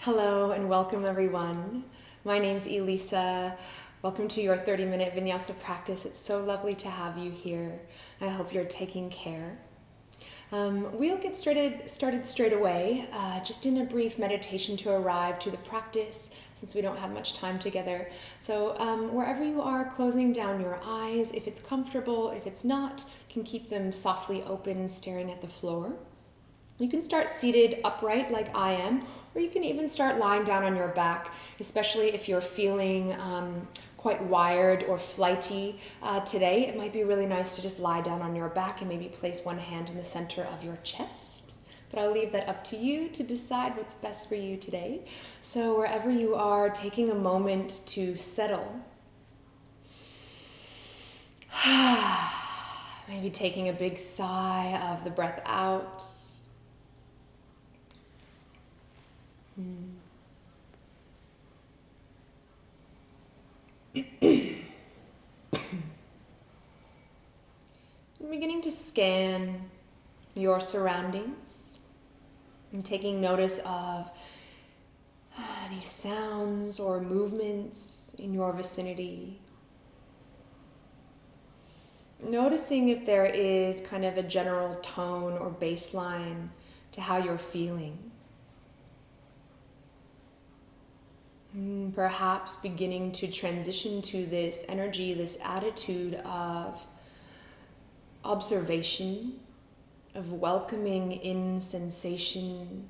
Hello and welcome everyone. My name's Elisa. Welcome to your 30-minute Vinyasa practice. It's so lovely to have you here. I hope you're taking care. We'll get started straight away, just in a brief meditation to arrive to the practice since we don't have much time together. So wherever you are, closing down your eyes. If it's comfortable, if it's not, you can keep them softly open, staring at the floor. You can start seated upright like I am, or you can even start lying down on your back, especially if you're feeling quite wired or flighty today. It might be really nice to just lie down on your back and maybe place one hand in the center of your chest. But I'll leave that up to you to decide what's best for you today. So wherever you are, taking a moment to settle. Maybe taking a big sigh of the breath out. I'm beginning to scan your surroundings and taking notice of any sounds or movements in your vicinity. Noticing if there is kind of a general tone or baseline to how you're feeling. Perhaps beginning to transition to this energy, this attitude of observation, of welcoming in sensation,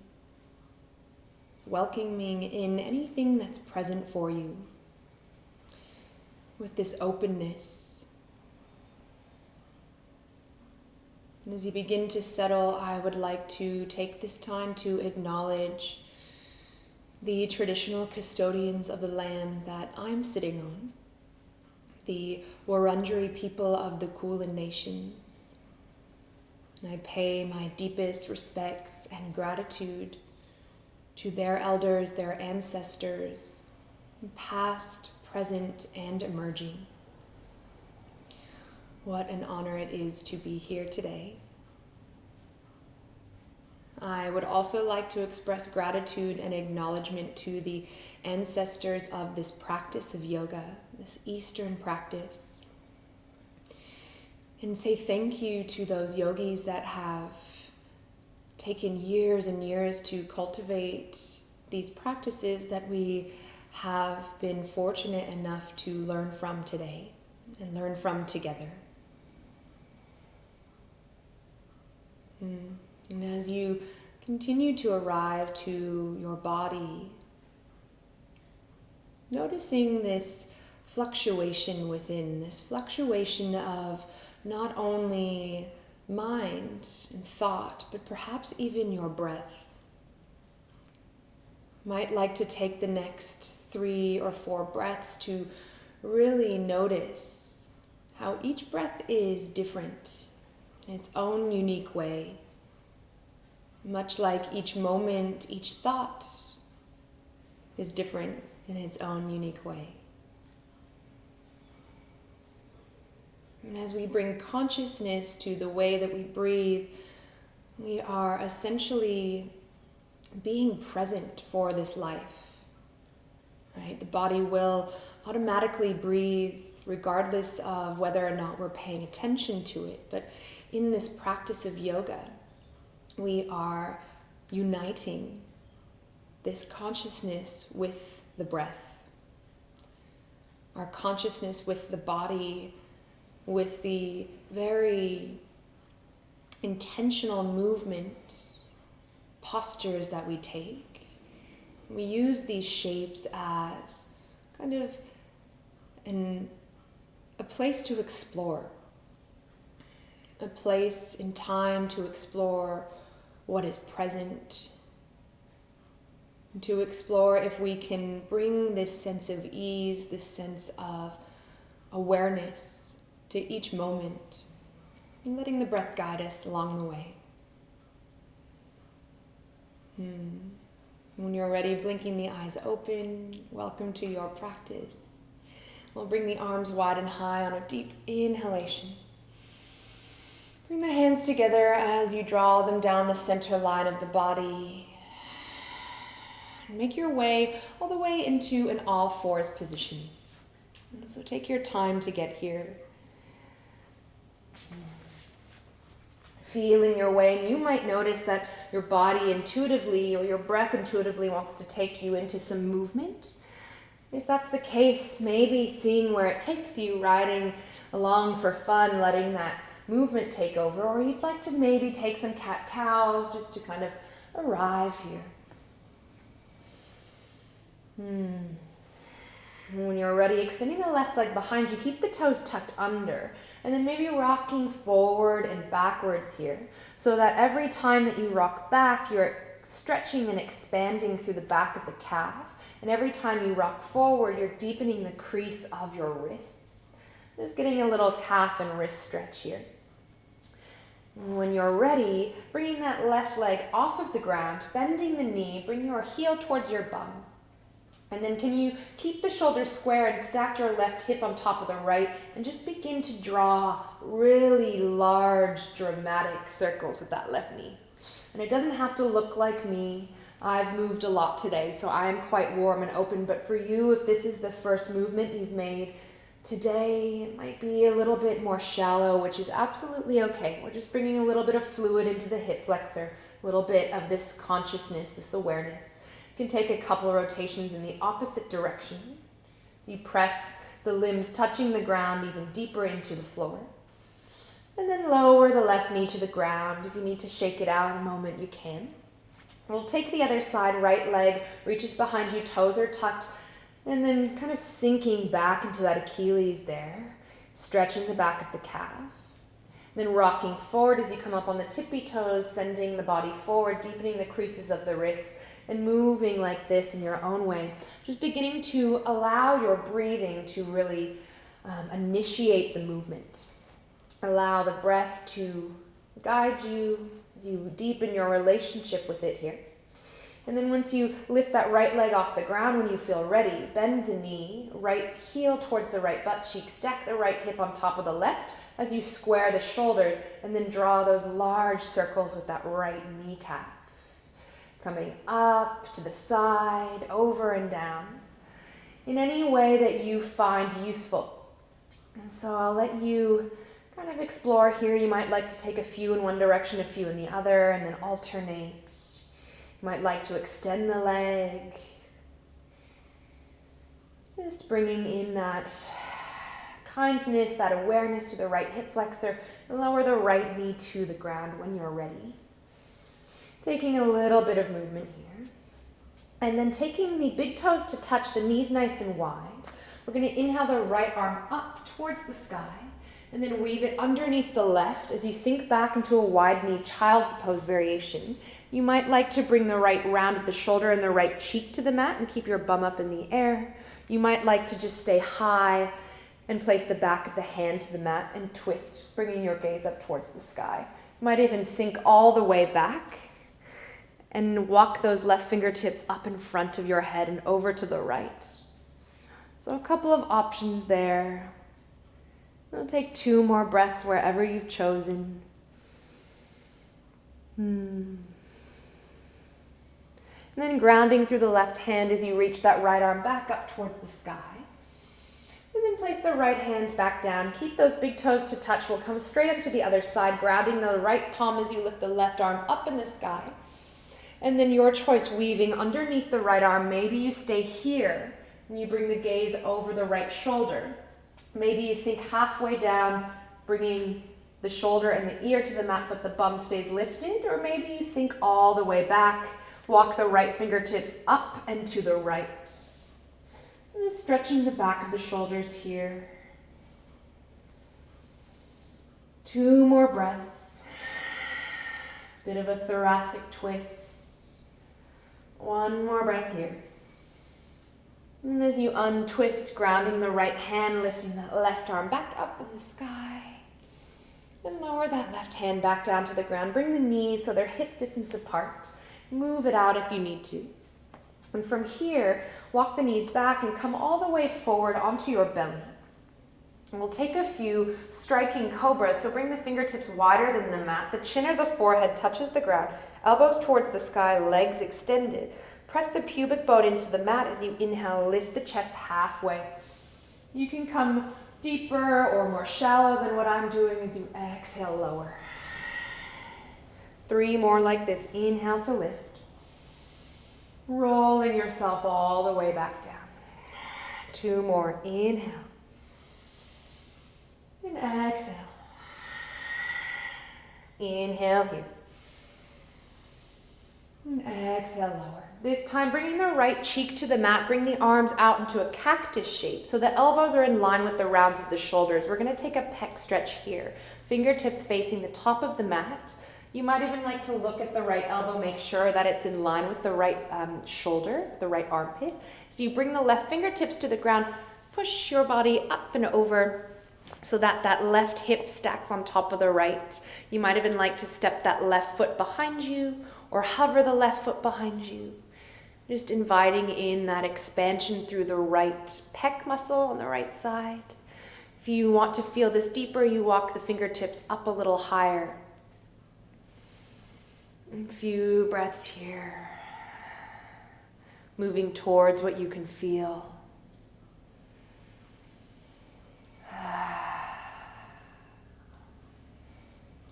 welcoming in anything that's present for you, with this openness. And as you begin to settle, I would like to take this time to acknowledge the traditional custodians of the land that I'm sitting on, the Wurundjeri people of the Kulin Nations. And I pay my deepest respects and gratitude to their elders, their ancestors, past, present, and emerging. What an honor it is to be here today. I would also like to express gratitude and acknowledgement to the ancestors of this practice of yoga, this Eastern practice, and say thank you to those yogis that have taken years and years to cultivate these practices that we have been fortunate enough to learn from today and learn from together. And as you continue to arrive to your body, noticing this fluctuation within, this fluctuation of not only mind and thought, but perhaps even your breath. Might like to take the next 3 or 4 breaths to really notice how each breath is different in its own unique way. Much like each moment, each thought is different in its own unique way. And as we bring consciousness to the way that we breathe, we are essentially being present for this life. Right? The body will automatically breathe regardless of whether or not we're paying attention to it. But in this practice of yoga, we are uniting this consciousness with the breath, our consciousness with the body, with the very intentional movement, postures that we take. We use these shapes as kind of a place to explore, a place in time to explore what is present, to explore if we can bring this sense of ease, this sense of awareness to each moment, and letting the breath guide us along the way. When you're ready, blinking the eyes open, welcome to your practice. We'll bring the arms wide and high on a deep inhalation. Bring the hands together as you draw them down the center line of the body. and make your way all the way into an all fours position. So take your time to get here. Feeling your way, and you might notice that your body intuitively or your breath intuitively wants to take you into some movement. If that's the case, maybe seeing where it takes you, riding along for fun, letting that movement take over, or you'd like to maybe take some cat-cows just to kind of arrive here. When you're ready, extending the left leg behind you, keep the toes tucked under, and then maybe rocking forward and backwards here, so that every time that you rock back, you're stretching and expanding through the back of the calf, and every time you rock forward, you're deepening the crease of your wrists. Just getting a little calf and wrist stretch here. And when you're ready, bringing that left leg off of the ground, bending the knee, bring your heel towards your bum. And then can you keep the shoulders square and stack your left hip on top of the right and just begin to draw really large, dramatic circles with that left knee. And it doesn't have to look like me. I've moved a lot today, so I'm quite warm and open. But for you, if this is the first movement you've made today, it might be a little bit more shallow, which is absolutely okay. We're just bringing a little bit of fluid into the hip flexor, a little bit of this consciousness, this awareness. You can take a couple of rotations in the opposite direction. So you press the limbs touching the ground even deeper into the floor. And then lower the left knee to the ground. If you need to shake it out in a moment, you can. We'll take the other side, right leg reaches behind you, toes are tucked, and then kind of sinking back into that Achilles there, stretching the back of the calf. Then rocking forward as you come up on the tippy toes, sending the body forward, deepening the creases of the wrists, and moving like this in your own way. Just beginning to allow your breathing to really initiate the movement. Allow the breath to guide you as you deepen your relationship with it here. And then once you lift that right leg off the ground, when you feel ready, bend the knee, right heel towards the right butt cheek, stack the right hip on top of the left as you square the shoulders, and then draw those large circles with that right kneecap. Coming up to the side, over and down, in any way that you find useful. So I'll let you kind of explore here. You might like to take a few in one direction, a few in the other, and then alternate. You might like to extend the leg. Just bringing in that kindness, that awareness to the right hip flexor, and lower the right knee to the ground when you're ready. Taking a little bit of movement here. And then taking the big toes to touch, the knees nice and wide. We're going to inhale the right arm up towards the sky, and then weave it underneath the left as you sink back into a wide knee child's pose variation. You might like to bring the right round of the shoulder and the right cheek to the mat and keep your bum up in the air. You might like to just stay high and place the back of the hand to the mat and twist, bringing your gaze up towards the sky. You might even sink all the way back and walk those left fingertips up in front of your head and over to the right. So a couple of options there. We'll take 2 more breaths wherever you've chosen. And then grounding through the left hand as you reach that right arm back up towards the sky. And then place the right hand back down. Keep those big toes to touch. We'll come straight up to the other side, grounding the right palm as you lift the left arm up in the sky. And then your choice, weaving underneath the right arm. Maybe you stay here and you bring the gaze over the right shoulder. Maybe you sink halfway down, bringing the shoulder and the ear to the mat, but the bum stays lifted. Or maybe you sink all the way back, walk the right fingertips up and to the right. And just stretching the back of the shoulders here. 2 more breaths. Bit of a thoracic twist. 1 more breath here. And as you untwist, grounding the right hand, lifting that left arm back up in the sky. And lower that left hand back down to the ground. Bring the knees so they're hip distance apart. Move it out if you need to. And from here, walk the knees back and come all the way forward onto your belly. And we'll take a few striking cobras. So bring the fingertips wider than the mat. The chin or the forehead touches the ground. Elbows towards the sky, legs extended. Press the pubic bone into the mat as you inhale, lift the chest halfway. You can come deeper or more shallow than what I'm doing as you exhale, lower. 3 more like this. Inhale to lift. Rolling yourself all the way back down. 2 more. Inhale. And exhale. Inhale here. And exhale, lower. This time, bringing the right cheek to the mat, bring the arms out into a cactus shape so the elbows are in line with the rounds of the shoulders. We're going to take a pec stretch here. Fingertips facing the top of the mat. You might even like to look at the right elbow, make sure that it's in line with the right shoulder, the right armpit. So you bring the left fingertips to the ground, push your body up and over so that that left hip stacks on top of the right. You might even like to step that left foot behind you or hover the left foot behind you. Just inviting in that expansion through the right pec muscle on the right side. If you want to feel this deeper, you walk the fingertips up a little higher. A few breaths here. Moving towards what you can feel.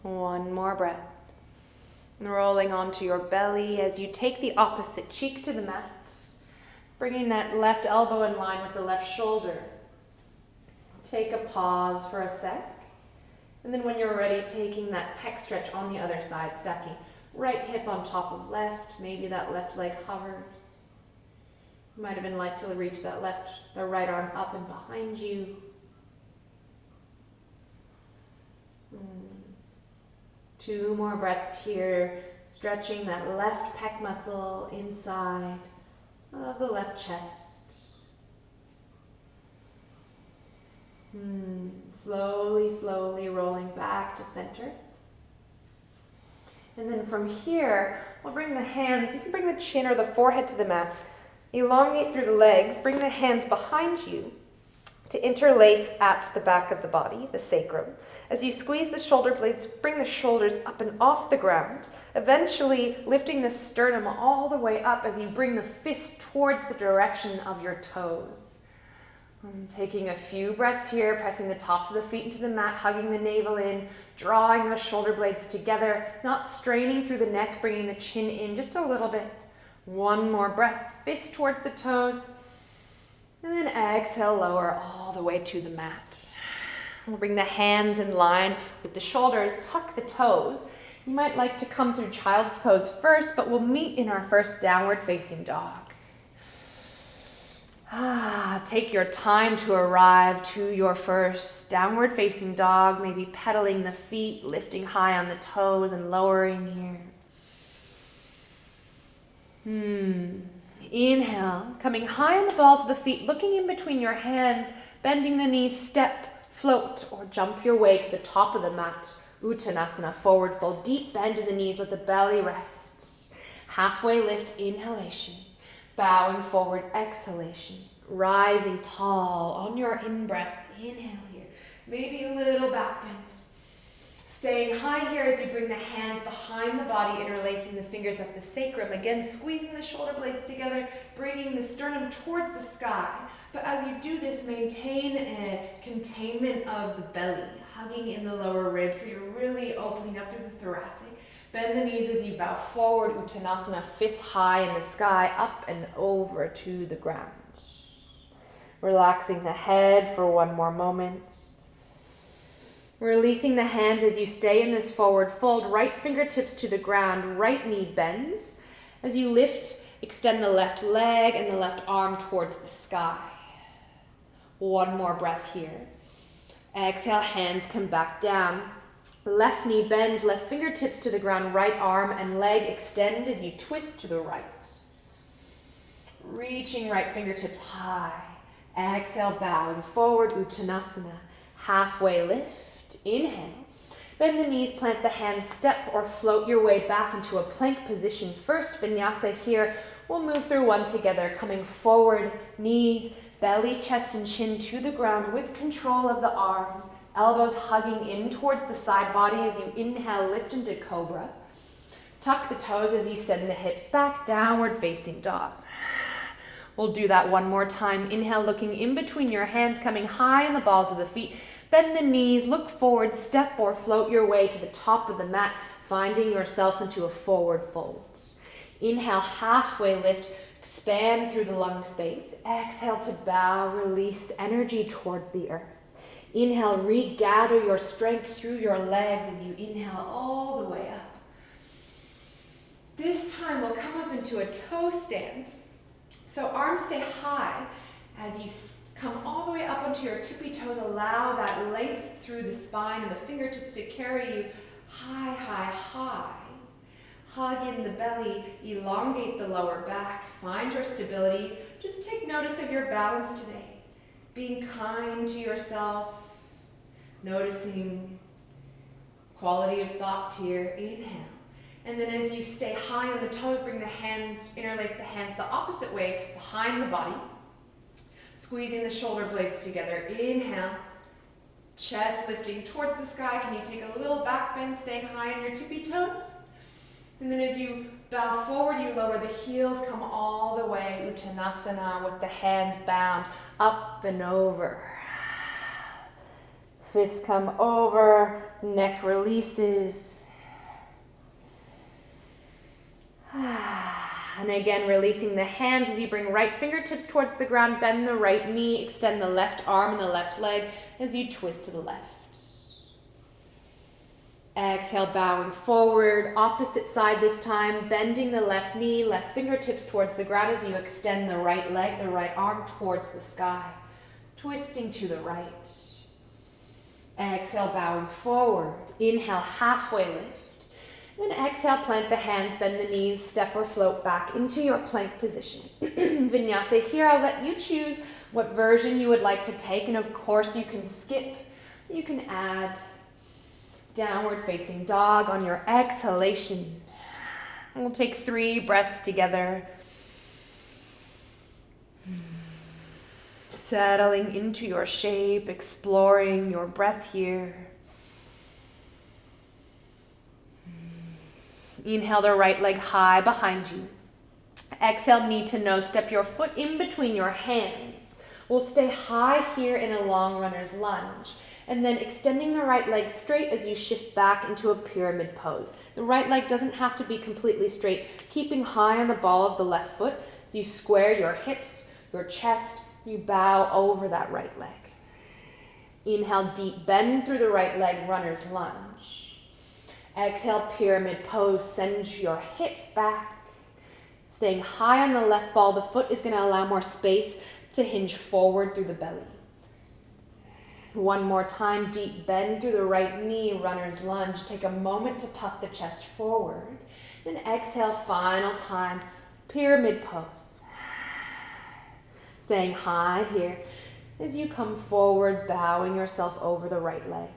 One more breath. Rolling onto your belly as you take the opposite cheek to the mat. Bringing that left elbow in line with the left shoulder. Take a pause for a sec. And then when you're ready, taking that pec stretch on the other side, stacking right hip on top of left. Maybe that left leg hovers. You might even like to reach that the right arm up and behind you. 2 more breaths here, stretching that left pec muscle inside of the left chest. Slowly, slowly rolling back to center. And then from here, we'll bring the hands, you can bring the chin or the forehead to the mat. Elongate through the legs, bring the hands behind you to interlace at the back of the body, the sacrum. As you squeeze the shoulder blades, bring the shoulders up and off the ground, eventually lifting the sternum all the way up as you bring the fist towards the direction of your toes. Taking a few breaths here, pressing the tops of the feet into the mat, hugging the navel in, drawing the shoulder blades together, not straining through the neck, bringing the chin in just a little bit. 1 more breath, fist towards the toes. And then exhale, lower all the way to the mat. We'll bring the hands in line with the shoulders, tuck the toes. You might like to come through child's pose first, but we'll meet in our first downward facing dog. Take your time to arrive to your first downward facing dog, maybe pedaling the feet, lifting high on the toes and lowering here. Inhale, coming high on the balls of the feet, looking in between your hands, bending the knees, step, float, or jump your way to the top of the mat. Uttanasana, forward fold, deep bend in the knees, let the belly rest. Halfway lift, inhalation. Bowing forward, exhalation. Rising tall on your in-breath. Inhale here. Maybe a little back bend. Staying high here as you bring the hands behind the body, interlacing the fingers at the sacrum. Again, squeezing the shoulder blades together, bringing the sternum towards the sky. But as you do this, maintain a containment of the belly, hugging in the lower ribs, so you're really opening up through the thoracic. Bend the knees as you bow forward, Uttanasana, fists high in the sky, up and over to the ground. Relaxing the head for 1 more moment. Releasing the hands as you stay in this forward fold, right fingertips to the ground, right knee bends. As you lift, extend the left leg and the left arm towards the sky. 1 more breath here. Exhale, hands come back down. Left knee bends, left fingertips to the ground, right arm and leg extend as you twist to the right. Reaching right fingertips high. Exhale, bowing forward, Uttanasana. Halfway lift. Inhale. Bend the knees, plant the hands, step or float your way back into a plank position. First vinyasa here. We'll move through 1 together, coming forward, knees, belly, chest, and chin to the ground with control of the arms. Elbows hugging in towards the side body as you inhale, lift into cobra. Tuck the toes as you send the hips back, downward facing dog. We'll do that one more time. Inhale, looking in between your hands, coming high in the balls of the feet. Bend the knees, look forward, step or float your way to the top of the mat, finding yourself into a forward fold. Inhale, halfway lift, expand through the lung space. Exhale to bow, release energy towards the earth. Inhale, regather your strength through your legs as you inhale all the way up. This time we'll come up into a toe stand. So arms stay high as you come all the way up onto your tippy toes. Allow that length through the spine and the fingertips to carry you high, high, high. Hug in the belly, elongate the lower back, find your stability. Just take notice of your balance today. Being kind to yourself, noticing quality of thoughts here. Inhale. And then as you stay high on the toes, bring the hands, interlace the hands the opposite way behind the body. Squeezing the shoulder blades together. Inhale. Chest lifting towards the sky. Can you take a little back bend, staying high on your tippy toes? And then as you bow forward, you lower the heels, come all the way, Uttanasana, with the hands bound, up and over. Fists come over, neck releases. And again, releasing the hands as you bring right fingertips towards the ground, bend the right knee, extend the left arm and the left leg as you twist to the left. Exhale, bowing forward, opposite side this time, bending the left knee, left fingertips towards the ground as you extend the right leg, the right arm towards the sky, twisting to the right. Exhale, bowing forward. Inhale, halfway lift. Then exhale, plant the hands, bend the knees, step or float back into your plank position. Vinyasa here, I'll let you choose what version you would like to take, and of course you can skip, you can add downward facing dog on your exhalation. And we'll take 3 breaths together. Settling into your shape, exploring your breath here. Inhale the right leg high behind you. Exhale, knee to nose, step your foot in between your hands. We'll stay high here in a long runner's lunge. And then extending the right leg straight as you shift back into a pyramid pose. The right leg doesn't have to be completely straight, keeping high on the ball of the left foot as you square your hips, your chest, you bow over that right leg. Inhale, deep bend through the right leg, runner's lunge. Exhale, pyramid pose, send your hips back. Staying high on the left ball, the foot is going to allow more space to hinge forward through the belly. One more time, deep bend through the right knee, runner's lunge. Take a moment to puff the chest forward. Then exhale, final time, pyramid pose. Staying high here as you come forward, bowing yourself over the right leg.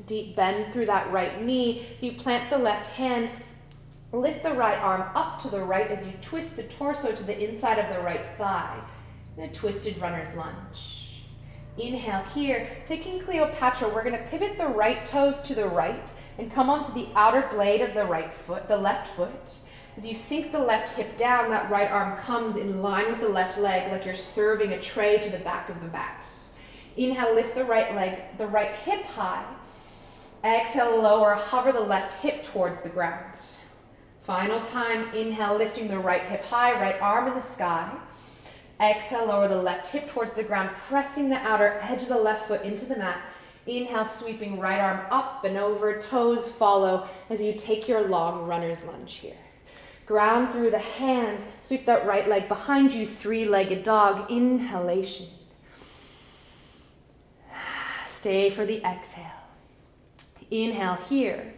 Deep bend through that right knee as you plant the left hand. Lift the right arm up to the right as you twist the torso to the inside of the right thigh in a twisted runner's lunge. Inhale here, taking Cleopatra, we're going to pivot the right toes to the right and come onto the outer blade of the right foot, the left foot. As you sink the left hip down, that right arm comes in line with the left leg like you're serving a tray to the back of the mat. Inhale, lift the right leg, the right hip high. Exhale, lower, hover the left hip towards the ground. Final time, inhale, lifting the right hip high, right arm in the sky. Exhale, lower the left hip towards the ground, pressing the outer edge of the left foot into the mat. Inhale, sweeping right arm up and over, toes follow as you take your long runner's lunge here. Ground through the hands, sweep that right leg behind you, 3-legged dog, inhalation. Stay for the exhale. Inhale here.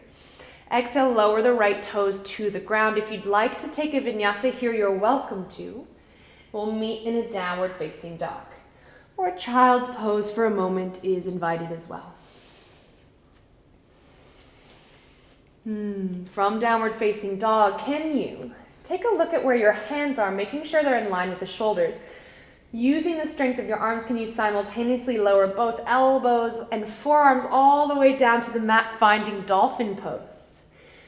Exhale, lower the right toes to the ground. If you'd like to take a vinyasa here, you're welcome to. We'll meet in a downward facing dog. Or a child's pose for a moment is invited as well. From downward facing dog, can you take a look at where your hands are, making sure they're in line with the shoulders. Using the strength of your arms, can you simultaneously lower both elbows and forearms all the way down to the mat, finding dolphin pose.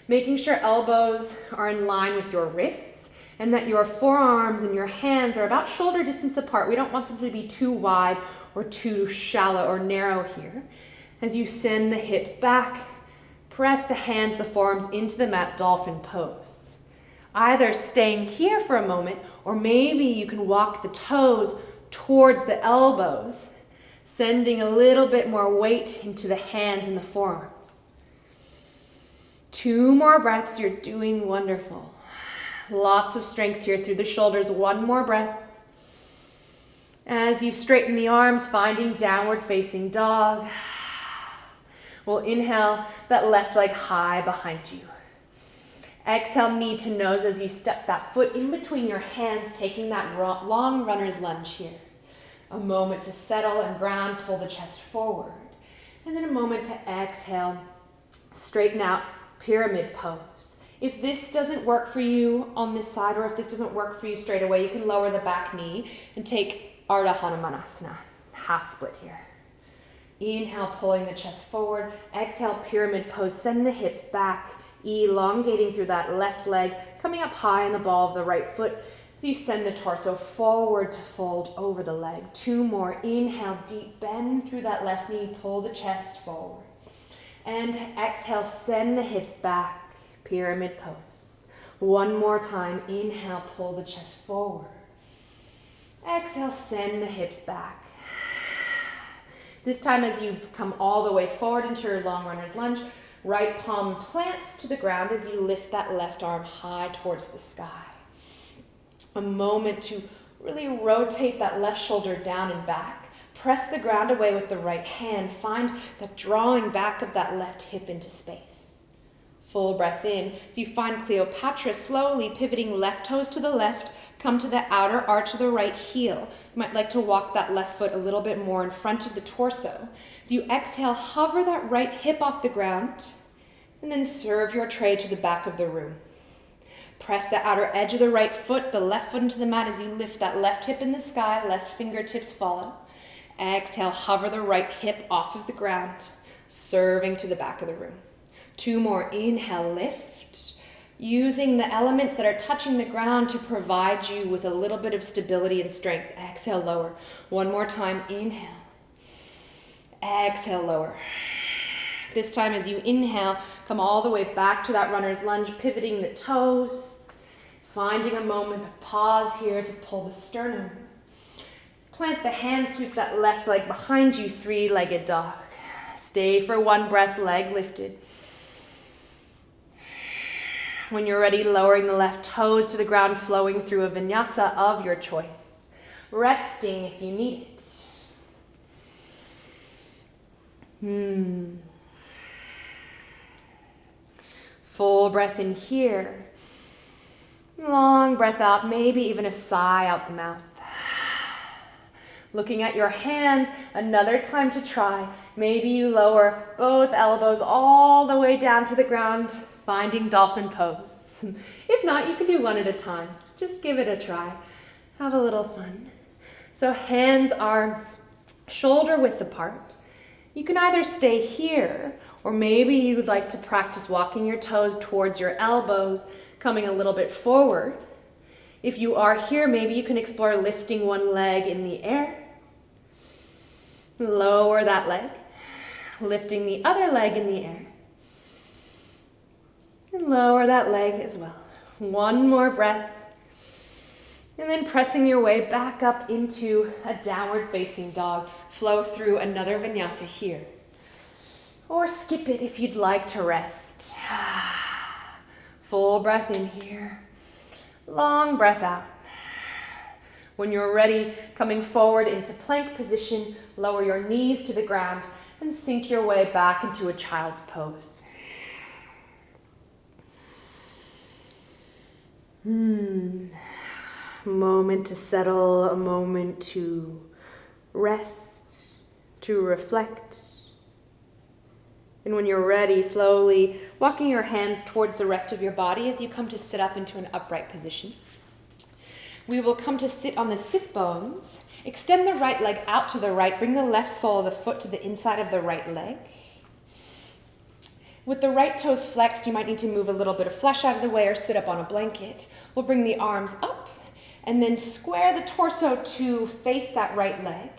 Making sure elbows are in line with your wrists and that your forearms and your hands are about shoulder distance apart. We don't want them to be too wide or too shallow or narrow here. As you send the hips back, press the hands, the forearms into the mat, dolphin pose. Either staying here for a moment, or maybe you can walk the toes towards the elbows, sending a little bit more weight into the hands and the forearms. 2 more breaths, you're doing wonderful. Lots of strength here through the shoulders. 1 more breath. As you straighten the arms, finding downward facing dog. We'll inhale that left leg high behind you. Exhale, knee to nose as you step that foot in between your hands, taking that long runner's lunge here. A moment to settle and ground, pull the chest forward. And then a moment to exhale, straighten out, pyramid pose. If this doesn't work for you on this side, or if this doesn't work for you straight away, you can lower the back knee and take Ardha Hanumanasana, half split here. Inhale, pulling the chest forward. Exhale, pyramid pose. Send the hips back, elongating through that left leg, coming up high in the ball of the right foot as you send the torso forward to fold over the leg. 2 more. Inhale, deep bend through that left knee, pull the chest forward. And exhale, send the hips back, pyramid pose. 1 more time. Inhale, pull the chest forward. Exhale, send the hips back. This time as you come all the way forward into your long runner's lunge, right palm plants to the ground as you lift that left arm high towards the sky. A moment to really rotate that left shoulder down and back. Press the ground away with the right hand. Find the drawing back of that left hip into space. Full breath in. So you find Cleopatra, slowly pivoting left toes to the left. Come to the outer arch of the right heel. You might like to walk that left foot a little bit more in front of the torso. As you exhale, hover that right hip off the ground, and then serve your tray to the back of the room. Press the outer edge of the right foot, the left foot into the mat as you lift that left hip in the sky, left fingertips follow. Exhale, hover the right hip off of the ground, serving to the back of the room. 2 more. Inhale, lift. Using the elements that are touching the ground to provide you with a little bit of stability and strength. Exhale, lower. 1 more time. Inhale. Exhale, lower. This time as you inhale, come all the way back to that runner's lunge, pivoting the toes, finding a moment of pause here to pull the sternum. Plant the hand, sweep that left leg behind you, 3-legged dog. Stay for 1 breath, leg lifted. When you're ready, lowering the left toes to the ground, flowing through a vinyasa of your choice. Resting if you need it. Full breath in here. Long breath out, maybe even a sigh out the mouth. Looking at your hands, another time to try. Maybe you lower both elbows all the way down to the ground, finding dolphin pose. If not, you can do 1 at a time. Just give it a try. Have a little fun. So hands are shoulder width apart. You can either stay here, or maybe you would like to practice walking your toes towards your elbows, coming a little bit forward. If you are here, maybe you can explore lifting 1 leg in the air. Lower that leg, lifting the other leg in the air. And lower that leg as well. 1 more breath. And then pressing your way back up into a downward facing dog. Flow through another vinyasa here. Or skip it if you'd like to rest. Full breath in here. Long breath out. When you're ready, coming forward into plank position, lower your knees to the ground and sink your way back into a child's pose. Moment to settle, a moment to rest, to reflect. And when you're ready, slowly walking your hands towards the rest of your body as you come to sit up into an upright position. We will come to sit on the sit bones. Extend the right leg out to the right. Bring the left sole of the foot to the inside of the right leg. With the right toes flexed, you might need to move a little bit of flesh out of the way or sit up on a blanket. We'll bring the arms up and then square the torso to face that right leg.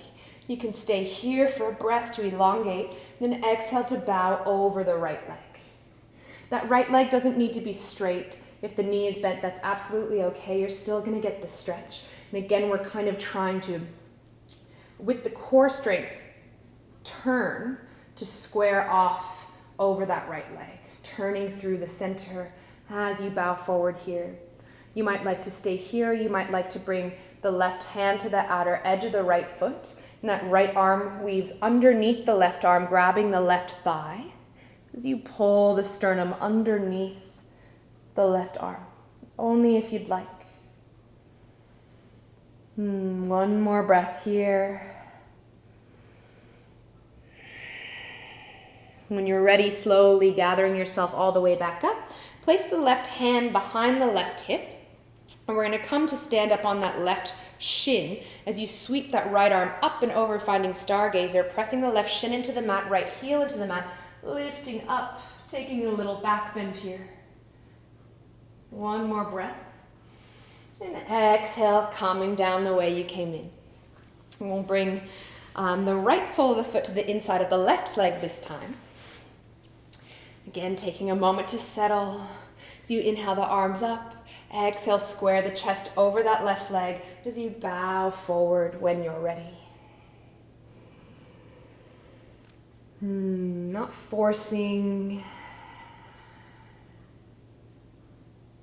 You can stay here for a breath to elongate, then exhale to bow over the right leg. That right leg doesn't need to be straight. If the knee is bent, that's absolutely okay. You're still going to get the stretch. And again, we're kind of trying to, with the core strength, turn to square off over that right leg, turning through the center as you bow forward here. You might like to stay here. You might like to bring the left hand to the outer edge of the right foot, and that right arm weaves underneath the left arm, grabbing the left thigh as you pull the sternum underneath the left arm, only if you'd like. One more breath here. When you're ready, slowly gathering yourself all the way back up, place the left hand behind the left hip, and we're going to come to stand up on that left shin as you sweep that right arm up and over, finding stargazer, pressing the left shin into the mat, right heel into the mat, lifting up, taking a little back bend here. One more breath. And exhale, coming down the way you came in. And we'll bring the right sole of the foot to the inside of the left leg this time. Again, taking a moment to settle. As you inhale the arms up, exhale, square the chest over that left leg as you bow forward when you're ready. Not forcing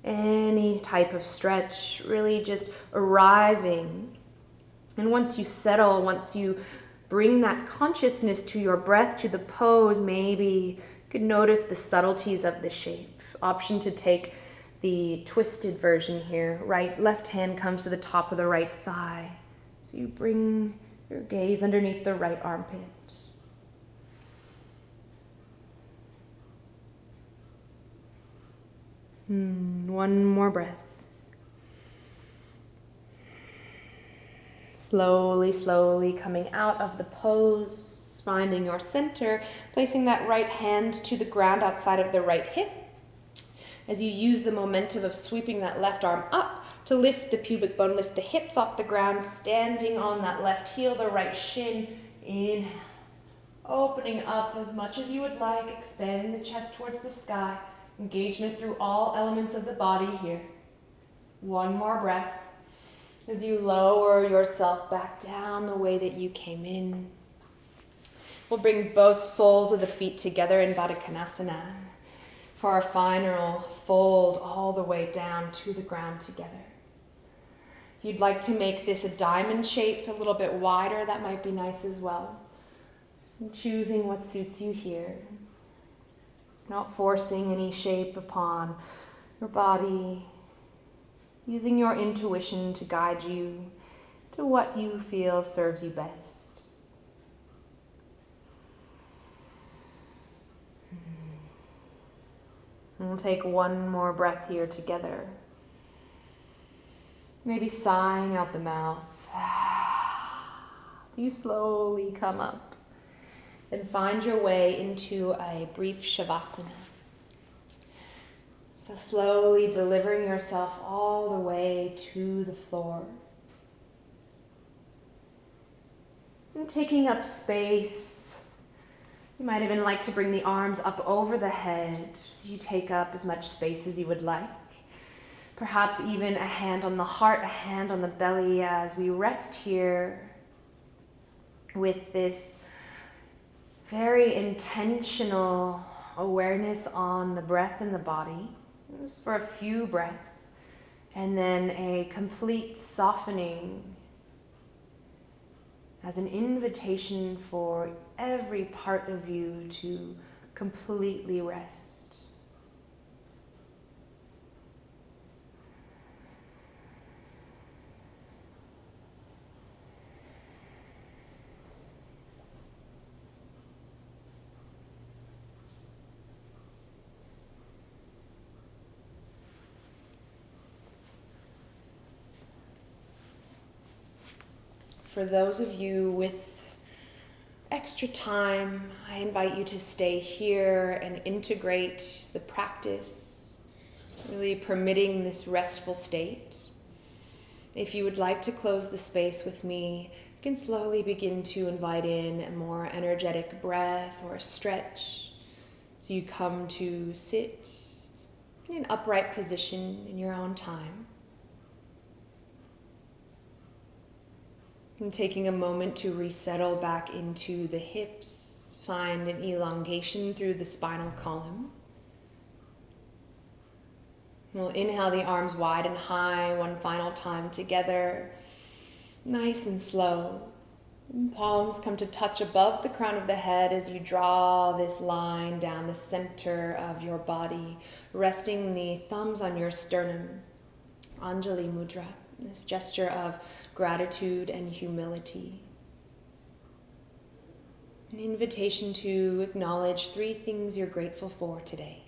any type of stretch, really just arriving. And once you settle, once you bring that consciousness to your breath, to the pose, maybe you could notice the subtleties of the shape. Option to take the twisted version here. Left hand comes to the top of the right thigh. So you bring your gaze underneath the right armpit. One more breath. Slowly, slowly coming out of the pose, finding your center, placing that right hand to the ground outside of the right hip. As you use the momentum of sweeping that left arm up to lift the pubic bone, lift the hips off the ground, standing on that left heel, the right shin, inhale. Opening up as much as you would like, expanding the chest towards the sky. Engagement through all elements of the body here. One more breath as you lower yourself back down the way that you came in. We'll bring both soles of the feet together in Baddha Konasana for our final fold all the way down to the ground together. If you'd like to make this a diamond shape, a little bit wider, that might be nice as well. And choosing what suits you here. Not forcing any shape upon your body, using your intuition to guide you to what you feel serves you best. And we'll take one more breath here together. Maybe sighing out the mouth. You slowly come up. And find your way into a brief Shavasana. So slowly delivering yourself all the way to the floor. And taking up space. You might even like to bring the arms up over the head so you take up as much space as you would like. Perhaps even a hand on the heart, a hand on the belly as we rest here with this very intentional awareness on the breath and the body, just for a few breaths, and then a complete softening as an invitation for every part of you to completely rest. For those of you with extra time, I invite you to stay here and integrate the practice, really permitting this restful state. If you would like to close the space with me, you can slowly begin to invite in a more energetic breath or a stretch. So you come to sit in an upright position in your own time. And taking a moment to resettle back into the hips, find an elongation through the spinal column. We'll inhale the arms wide and high one final time together, nice and slow. Palms come to touch above the crown of the head as you draw this line down the center of your body, resting the thumbs on your sternum. Anjali Mudra, this gesture of gratitude and humility. An invitation to acknowledge 3 things you're grateful for today.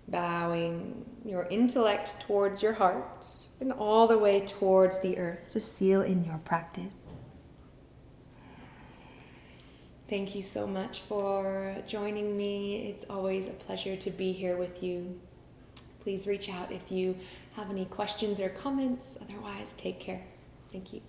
Bowing your intellect towards your heart and all the way towards the earth to seal in your practice. Thank you so much for joining me. It's always a pleasure to be here with you. Please reach out if you have any questions or comments. Otherwise, take care. Thank you.